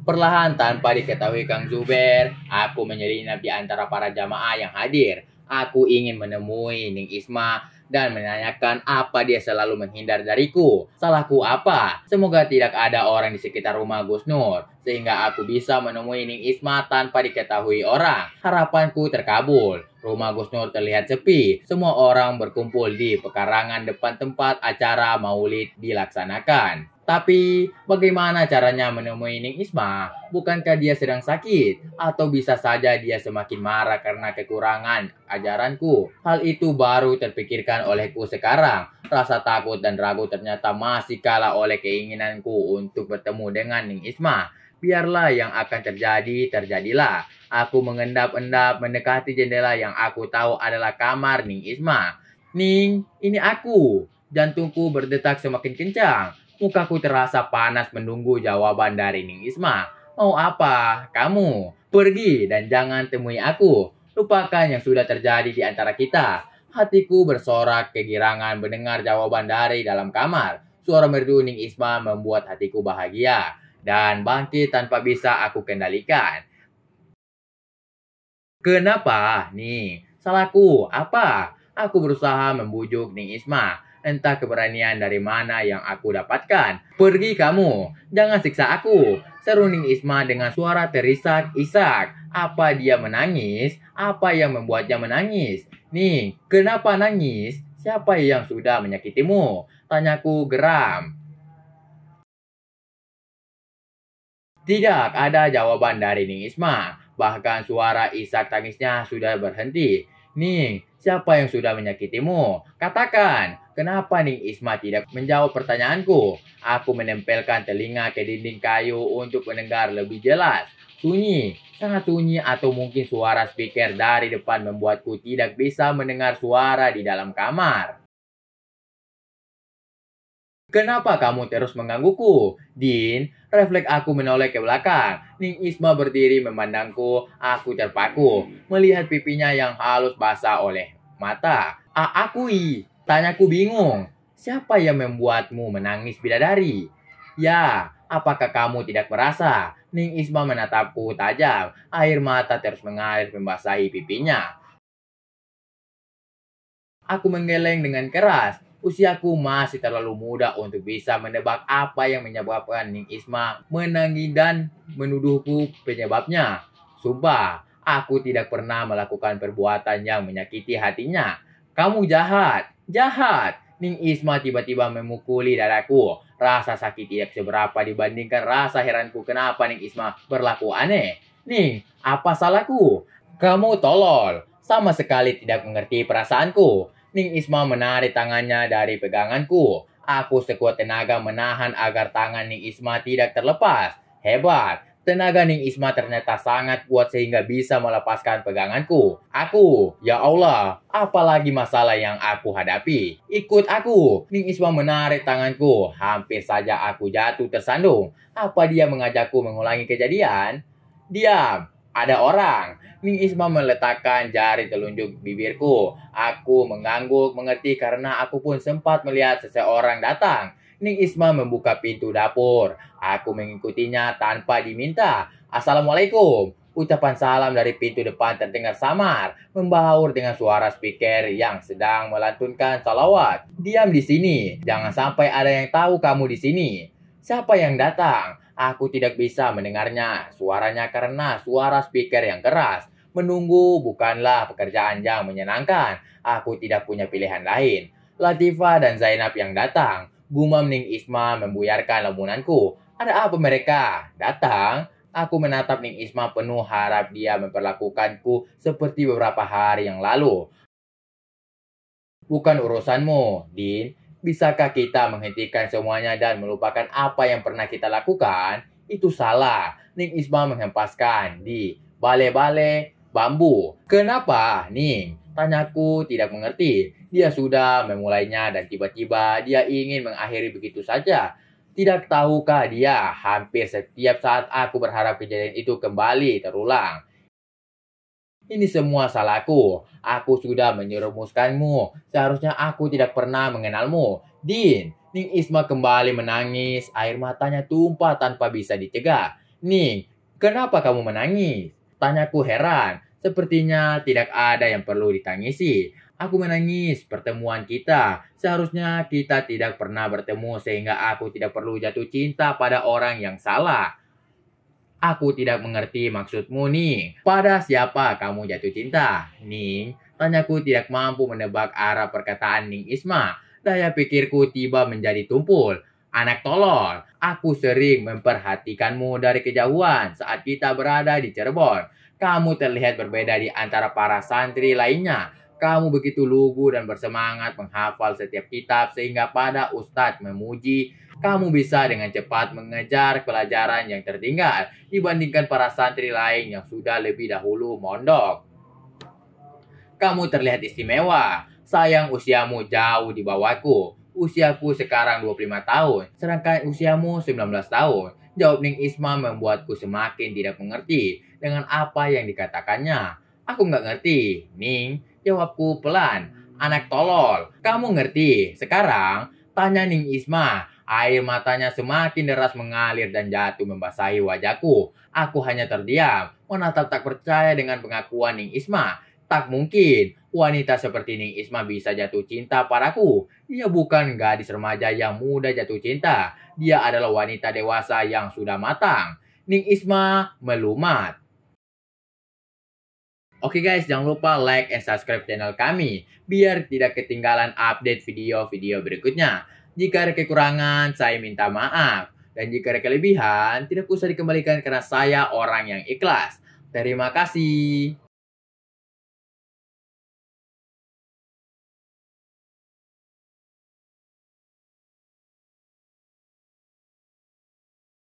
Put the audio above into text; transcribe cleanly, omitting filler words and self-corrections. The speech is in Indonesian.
Perlahan tanpa diketahui Kang Zuber, aku menyelinap di antara para jamaah yang hadir. Aku ingin menemui Ning Isma dan menanyakan apa dia selalu menghindar dariku. Salahku apa? Semoga tidak ada orang di sekitar rumah Gus Nur, sehingga aku bisa menemui Ning Isma tanpa diketahui orang. Harapanku terkabul. Rumah Gus Nur terlihat sepi. Semua orang berkumpul di pekarangan depan tempat acara maulid dilaksanakan. Tapi, bagaimana caranya menemui Ning Isma? Bukankah dia sedang sakit? Atau bisa saja dia semakin marah karena kekurangan ajaranku? Hal itu baru terpikirkan olehku sekarang. Rasa takut dan ragu ternyata masih kalah oleh keinginanku untuk bertemu dengan Ning Isma. Biarlah yang akan terjadi, terjadilah. Aku mengendap-endap mendekati jendela yang aku tahu adalah kamar Ning Isma. Ning, ini aku. Jantungku berdetak semakin kencang. Mukaku terasa panas menunggu jawaban dari Ning Isma. Mau apa? Kamu pergi dan jangan temui aku. Lupakan yang sudah terjadi di antara kita. Hatiku bersorak kegirangan mendengar jawaban dari dalam kamar. Suara merdu Ning Isma membuat hatiku bahagia dan bangkit tanpa bisa aku kendalikan. Kenapa? Nih, salahku apa? Aku berusaha membujuk Ning Isma. Entah keberanian dari mana yang aku dapatkan. Pergi kamu, jangan siksa aku. Seru Ning Isma dengan suara terisak-isak. Apa dia menangis? Apa yang membuatnya menangis? Ning, kenapa nangis? Siapa yang sudah menyakitimu? Tanyaku geram. Tidak ada jawaban dari Ning Isma. Bahkan suara isak tangisnya sudah berhenti. Ning, siapa yang sudah menyakitimu? Katakan, kenapa Ning Isma tidak menjawab pertanyaanku? Aku menempelkan telinga ke dinding kayu untuk mendengar lebih jelas. Sunyi, sangat sunyi atau mungkin suara speaker dari depan membuatku tidak bisa mendengar suara di dalam kamar. Kenapa kamu terus menggangguku? Din, refleks aku menoleh ke belakang. Ning Isma berdiri memandangku. Aku terpaku, melihat pipinya yang halus basah oleh mata. Akui, tanyaku bingung. Siapa yang membuatmu menangis bidadari? Ya, apakah kamu tidak merasa? Ning Isma menatapku tajam. Air mata terus mengalir membasahi pipinya. Aku menggeleng dengan keras. Usiaku masih terlalu muda untuk bisa menebak apa yang menyebabkan Ning Isma menangis dan menuduhku penyebabnya. Sumpah, aku tidak pernah melakukan perbuatan yang menyakiti hatinya. Kamu jahat, jahat. Ning Isma tiba-tiba memukuli dadaku. Rasa sakit tidak seberapa dibandingkan rasa heranku kenapa Ning Isma berlaku aneh. Ning, apa salahku? Kamu tolol, sama sekali tidak mengerti perasaanku. Ning Isma menarik tangannya dari peganganku. Aku sekuat tenaga menahan agar tangan Ning Isma tidak terlepas. Hebat, tenaga Ning Isma ternyata sangat kuat sehingga bisa melepaskan peganganku. Ya Allah, apalagi masalah yang aku hadapi. Ikut aku. Ning Isma menarik tanganku. Hampir saja aku jatuh tersandung. Apa dia mengajakku mengulangi kejadian? Diam, ada orang. Ning Isma meletakkan jari telunjuk bibirku. Aku mengangguk mengerti karena aku pun sempat melihat seseorang datang. Ning Isma membuka pintu dapur. Aku mengikutinya tanpa diminta. Assalamualaikum. Ucapan salam dari pintu depan terdengar samar, membaur dengan suara speaker yang sedang melantunkan salawat. Diam di sini. Jangan sampai ada yang tahu kamu di sini. Siapa yang datang? Aku tidak bisa mendengarnya suaranya karena suara speaker yang keras. Menunggu bukanlah pekerjaan yang menyenangkan. Aku tidak punya pilihan lain. Latifah dan Zainab yang datang. Gumam Ning Isma membuyarkan lamunanku. Ada apa mereka? Datang? Aku menatap Ning Isma penuh harap dia memperlakukanku seperti beberapa hari yang lalu. Bukan urusanmu, Din. Bisakah kita menghentikan semuanya dan melupakan apa yang pernah kita lakukan? Itu salah. Ning Isma menghempaskan di bale-bale bambu. Kenapa, Ning? Tanyaku tidak mengerti. Dia sudah memulainya dan tiba-tiba dia ingin mengakhiri begitu saja. Tidak tahukah dia hampir setiap saat aku berharap kejadian itu kembali terulang. Ini semua salahku. Aku sudah menyerumuskanmu. Seharusnya aku tidak pernah mengenalmu. Din, Ning Isma kembali menangis. Air matanya tumpah tanpa bisa dicegah. Ning, kenapa kamu menangis? Tanyaku heran. Sepertinya tidak ada yang perlu ditangisi. Aku menangis pertemuan kita. Seharusnya kita tidak pernah bertemu sehingga aku tidak perlu jatuh cinta pada orang yang salah. Aku tidak mengerti maksudmu, Ning. Pada siapa kamu jatuh cinta? Ning, tanyaku tidak mampu menebak arah perkataan Ning Isma. Daya pikirku tiba menjadi tumpul. Anak tolol, aku sering memperhatikanmu dari kejauhan saat kita berada di Cirebon. Kamu terlihat berbeda di antara para santri lainnya. Kamu begitu lugu dan bersemangat menghafal setiap kitab sehingga pada Ustadz memuji kamu bisa dengan cepat mengejar pelajaran yang tertinggal dibandingkan para santri lain yang sudah lebih dahulu mondok. Kamu terlihat istimewa. Sayang usiamu jauh di bawahku. Usiaku sekarang 25 tahun, sedangkan usiamu 19 tahun. Jawab Ning Isma membuatku semakin tidak mengerti dengan apa yang dikatakannya. Aku nggak ngerti, Ning. Jawabku pelan. Anak tolol, kamu ngerti? Sekarang, tanya Ning Isma. Air matanya semakin deras mengalir dan jatuh membasahi wajahku. Aku hanya terdiam, menatap tak percaya dengan pengakuan Ning Isma. Tak mungkin, wanita seperti Ning Isma bisa jatuh cinta padaku. Dia bukan gadis remaja yang mudah jatuh cinta. Dia adalah wanita dewasa yang sudah matang. Ning Isma melumat. Oke guys, jangan lupa like and subscribe channel kami, biar tidak ketinggalan update video-video berikutnya. Jika ada kekurangan, saya minta maaf. Dan jika ada kelebihan, tidak usah dikembalikan karena saya orang yang ikhlas. Terima kasih.